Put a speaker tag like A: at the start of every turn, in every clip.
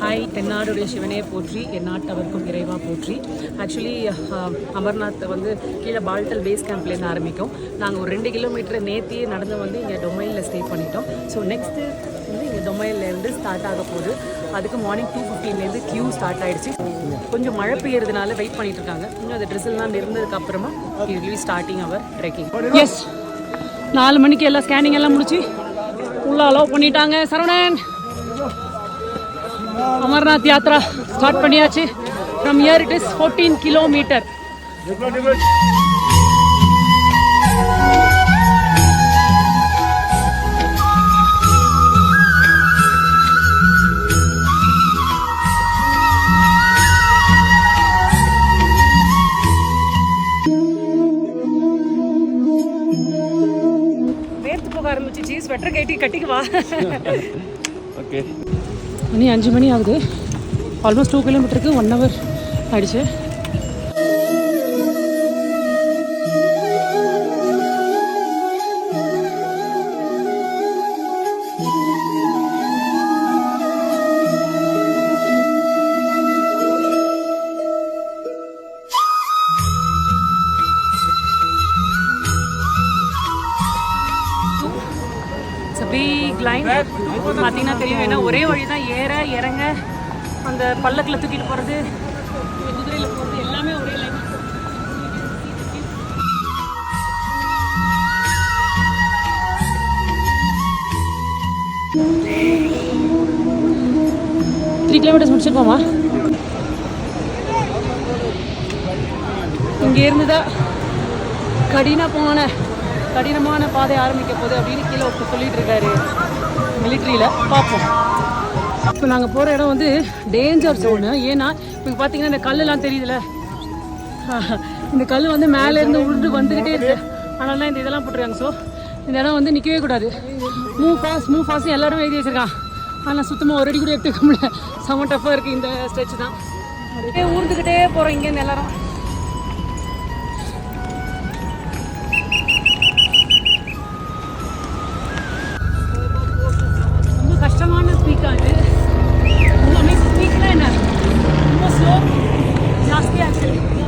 A: Hi, தென்னாடுடைய சிவனே போற்றி, என் நாட்டவர்க்கும் இறைவா போற்றி. ஆக்சுவலி அமர்நாத் வந்து கீழே பால்டல் பேஸ் கேம்ப்லேருந்து ஆரம்பிக்கும். நாங்கள் ஒரு 2 கிலோமீட்டர் நேத்தியே நடந்து வந்து இங்கே டொமைனில் ஸ்டே பண்ணிட்டோம். ஸோ நெக்ஸ்ட்டு வந்து இங்கே டொமைன்லேருந்து ஸ்டார்ட் ஆக போகுது. அதுக்கு மார்னிங் 2:15 க்யூ ஸ்டார்ட் ஆகிடுச்சு. கொஞ்சம் மழை பெய்யறதுனால வெயிட் பண்ணிட்டு இருக்காங்க. இன்னும் அது ட்ரெஸ்ஸெல்லாம் இருந்ததுக்கு அப்புறமா it will starting our trekking. Yes, 4 மணிக்கு எல்லாம் ஸ்கேனிங் எல்லாம் முடிச்சு உள்ள அலோவ் பண்ணிட்டாங்க. சரவணன், அமர்நாத் யாத்ரா ஸ்டார்ட் பண்ணியாச்சு. From here it is 14 kilometre. வேர்த்து போக ஆரம்பிச்சிச்சு. ஸ்வெட்டர் கட்டிக்குவா.
B: ஓகே,
A: மணி 5 மணி ஆகுது. ஆல்மோஸ்ட் 2 கிலோமீட்டருக்கு 1 hour ஆயிடுச்சு. பிக் லைன் பார்த்தீங்கன்னா தெரியும். ஏன்னா ஒரே வழி தான், ஏற இறங்க, அந்த பல்லக்கில் தூக்கிட்டு போகிறது, குதிரையில் போகிறது, எல்லாமே ஒரே லைன். Three kilometres முடிச்சிருக்கோமா? இங்கே இருந்துதான் கடினமான பாதை ஆரம்பிக்க போகுது அப்படின்னு கீழே ஒருத்தர் சொல்லிட்டு இருக்காரு மிலிட்ரியில். பார்ப்போம். இப்போ நாங்கள் போகிற இடம் வந்து டேஞ்சர் ஜோனு. ஏன்னா இப்போ பார்த்தீங்கன்னா இந்த கல்லெல்லாம் தெரியுதுல்ல, இந்த கல் வந்து மேலேருந்து உருண்டு வந்துக்கிட்டே இருக்கு. அதனால தான் இந்த இதெல்லாம் போட்டுருக்காங்க. ஸோ இந்த இடம் வந்து நிற்கவே கூடாது. மூவ் ஃபாஸ்ட் எல்லாரும் எழுதி வச்சிருக்கான். ஆனால் சுத்தமாக ஒரு அடி கூட எடுத்துக்க முடியல. செம டஃப்பாக இருக்குது இந்த ஸ்ட்ரெச் தான். ஊர்ந்துக்கிட்டே போகிறோம் இங்கேருந்து எல்லாரும். கஷ்டமான ஸ்பீக்காது. எல்லாமே ஸ்பீக்கில் என்ன ரொம்ப ஸ்லோ ஜாஸ்தியாக இருக்குது.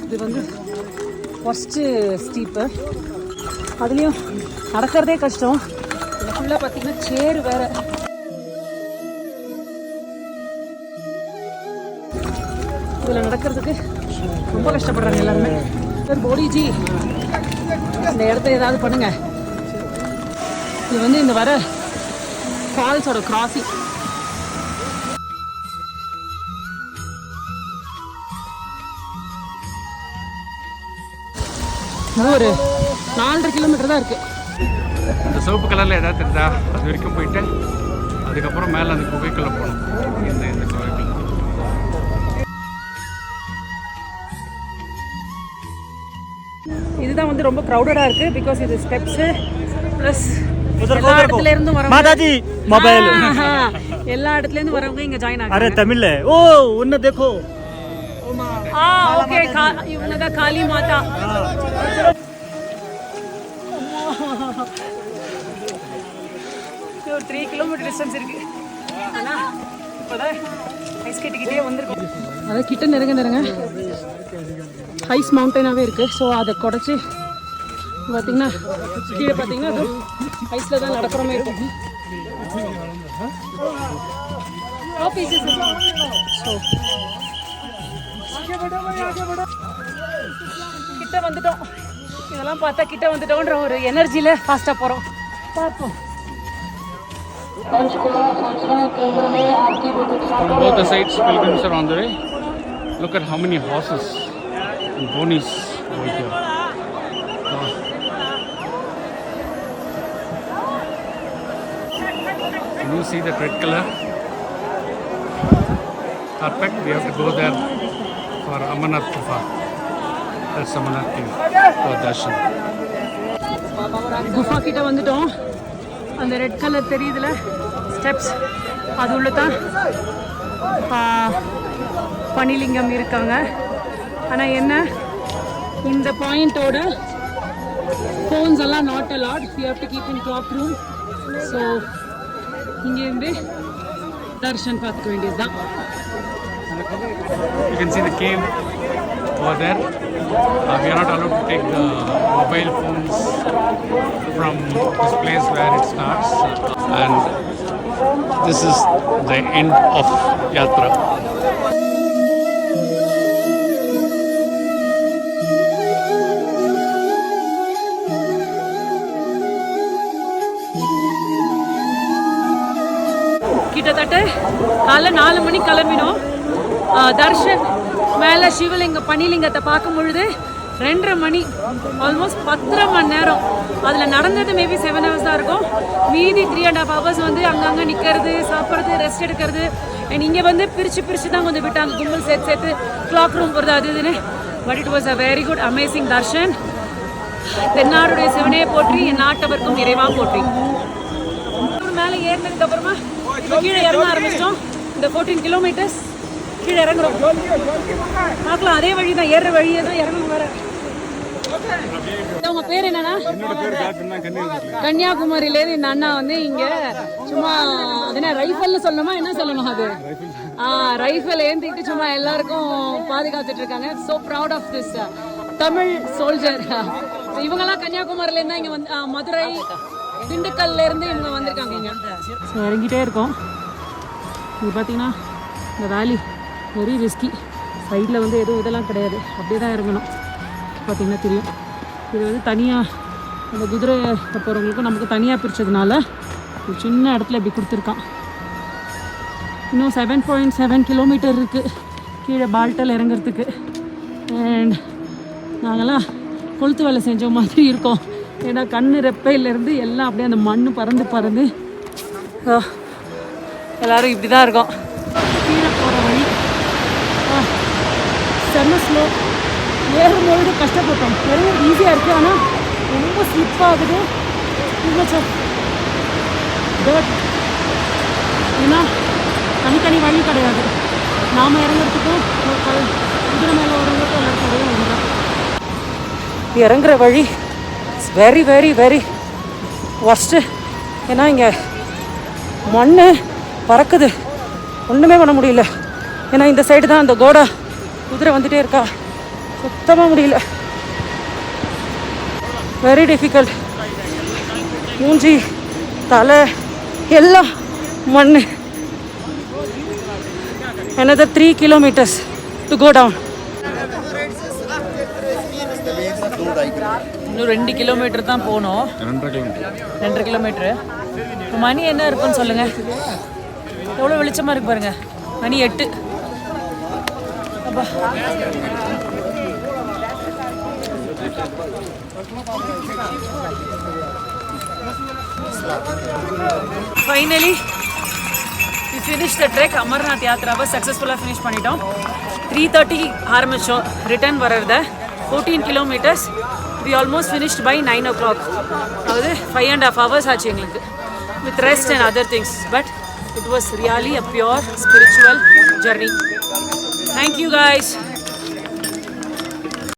A: இது வந்து ஃபஸ்ட்டு ஸ்டீப்பு. அதுலேயும் நடக்கிறதே கஷ்டம். ஃபுல்லாக பார்த்தீங்கன்னா சேரு வேறு. இதில் நடக்கிறதுக்கு ரொம்ப கஷ்டப்படுறாங்க எல்லாருமே. போடிஜி, இந்த இடத்த ஏதாவது பண்ணுங்க. இது வந்து இந்த வர ஃபால்ஸோட கிராசிங். ஒரு 4.5 கிலோமீட்டர் தான் இருக்கு.
B: இந்த சிவப்பு கலரில் ஏதாவது தெரியுதா? அது வரைக்கும் போயிட்டு அதுக்கப்புறம் மேலே அந்த குகைக்குள்ளே போகணும். இந்த குகைக்குள்ள
A: இதுதான் வந்து ரொம்ப க்ரௌடடாக இருக்குது. பிகாஸ் இது ஸ்டெப்ஸு ப்ளஸ் எல்லா இடத்துல இருந்து வரவங்க, எல்லா இடத்துல இருந்து வரவங்க இங்கே ஜாயின் ஆகும்.
C: அரே தமிழ்ல ஓ உன்ன देखो.
A: ஓகே, இவங்க தான் காளி மாதா. ஒரு 3 கிலோமீட்டர் டிஸ்டன்ஸ் இருக்கு. ஆனால் இப்போதான் ஐஸ் கட்டிக்கிட்டே வந்திருக்கோம். அதான் கிட்ட நெருங்க ஐஸ் மவுண்டனாகவே இருக்குது. ஸோ அதை குறைச்சி பார்த்தீங்கன்னா கீழே பார்த்தீங்கன்னா அது ஐஸில் தான் நடக்கிற மாதிரி இருக்கும். ஸோ கிட்ட வந்துட்டோம். இதெல்லாம் பார்த்தா கிட்ட வந்துட்டோன்ற ஒரு எனர்ஜியில் ஃபாஸ்ட்டாக போகிறோம். பார்ப்போம்.
B: From both the sides, pilgrims are on the way. Look at how many horses and ponies over here. Can you see that red color? Perfect. We have to go there for Amarnath Gufa. That's Amarnath Cave for darshan.
A: குஃபா கிட்ட வந்துட்டோம். அந்த red colour தெரியுதுல steps, அது உள்ள தான் பனிலிங்கம் இருக்காங்க. ஆனால் என்ன, இந்த பாயிண்டோட Phones எல்லாம் not allowed. You have to keep in clock room. So இங்கேருந்து தர்ஷன் பார்த்துக்க வேண்டியதுதான்.
B: You can see the cave over there. We are not allowed to take the mobile phones from this place where it starts. And this is the end of Yatra.
A: கிட்டத்தட்ட காலை 4 மணிக்கு கிளம்பினோம். தர்ஷன் மேலே சிவலிங்க பனிலிங்கத்தை பார்க்கும் பொழுது 2:30 மணி, almost 10 மணி நேரம். அதில் நடந்தது மேபி 7 ஹவர்ஸ் தான் இருக்கும். மீதி 3.5 ஹவர்ஸ் வந்து அங்கங்கே நிற்கிறது, சாப்பிட்றது, ரெஸ்ட் எடுக்கிறது. அண்ட் இங்கே வந்து பிரித்து தான் கொஞ்சம் விட்டாங்க, கும்பல் சேர்த்து கிளாக் ரூம் போகிறது அது இதுன்னு. But it was a very good amazing Darshan. தென்னாடுடைய சிவனே போற்றி, என் நாட்டவர்க்கும் இறைவா போற்றி. மேலே ஏறினதுக்கு அப்புறமா இப்போ கீழே இறங்க ஆரம்பிச்சிட்டோம். இந்த 14 கிலோமீட்டர்ஸ் கீழே இறங்குறோம். பார்க்கலாம், அதே வழி தான், ஏறுற வழியே தான், இறங்கணும் வேற. உங்க பேர் என்னன்னா? கன்னியாகுமரியிலேருந்து இந்த அண்ணா வந்து இங்க சும்மா என்ன ரைஃபல்னு சொல்லணுமா, என்ன சொல்லணும் அது, ரைஃபிள் ஏந்திட்டு சும்மா எல்லாருக்கும் பாதுகாத்துட்டு இருக்காங்க. So proud of this Tamil soldier. இவங்கெல்லாம் கன்னியாகுமரியில இருந்தா இங்க வந்து மதுரை, திண்டுக்கல்ல இருந்து இவங்க வந்திருக்காங்க இங்க. ஸோ இறங்கிட்டே இருக்கோம். இது பார்த்தீங்கன்னா இந்த வேலி வெரி ரிஸ்கி. சைடில் வந்து எதுவும் இதெல்லாம் கிடையாது, அப்படியே தான் இறங்கணும். பார்த்தீங்கன்னா தெரியும். இது வந்து தனியாக அந்த குதிரை போகிறவங்களுக்கும் நமக்கு தனியாக பிரித்ததுனால ஒரு சின்ன இடத்துல இப்படி கொடுத்துருக்கான். இன்னும் 7.7 கிலோமீட்டர் இருக்குது கீழே பால்டல் இறங்குறதுக்கு. அண்ட் நாங்கள்லாம் கொளுத்து வேலை செஞ்ச மாதிரி இருக்கோம். ஏன்னா கண்ணு ரெப்பையிலேருந்து எல்லாம் அப்படியே அந்த மண் பறந்து எல்லோரும் இப்படி தான் இருக்கோம். கீழே போகிற வழி செம்ம ஸ்லோ. ஏறும்பொழுது கஷ்டப்பட்டோம். இறங்குறது ஈஸியாக இருக்குது, ஆனால் ரொம்ப ஸ்லிப் ஆகுது. டர்ட். ஏன்னா தனித்தனி வழி கிடையாது. நாம் இறங்குறதுக்கும் குதிரை மேலே வரவங்களுக்கும் எல்லாருக்கும் ஒரே வழி தான். இறங்குற வழி வெரி வெரி வெரி ஒர்ஸ்ட்டு. ஏன்னா இங்கே மண் பறக்குது, ஒன்றுமே பண்ண முடியல. ஏன்னா இந்த சைடு தான் அந்த கோடா குதிரை வந்துகிட்டே இருக்கா, சுத்தமாக முடியல. Very difficult. மூஞ்சி தலை எல்லாம் மண். another 3 kilometers to go down. இன்னும் 2 கிலோமீட்டர் தான் போகணும். 2.5 கிலோமீட்டர். மணி என்ன இருக்குன்னு சொல்லுங்கள். எவ்வளோ வெளிச்சமாக இருக்கு பாருங்க. மணி 8. அப்பா finally we finished the trek. Amarnath யாத்ராவை சக்ஸஸ்ஃபுல்லாக ஃபினிஷ் பண்ணிட்டோம். 3:30 ஆரம்பித்தோம். ரிட்டர்ன் வர்றத 14 kilometres. we almost finished by 9 o'clock. அதாவது 5.5 hours ஆச்சு எங்களுக்கு, with rest and other things. But it was really a pure spiritual journey. Thank you guys.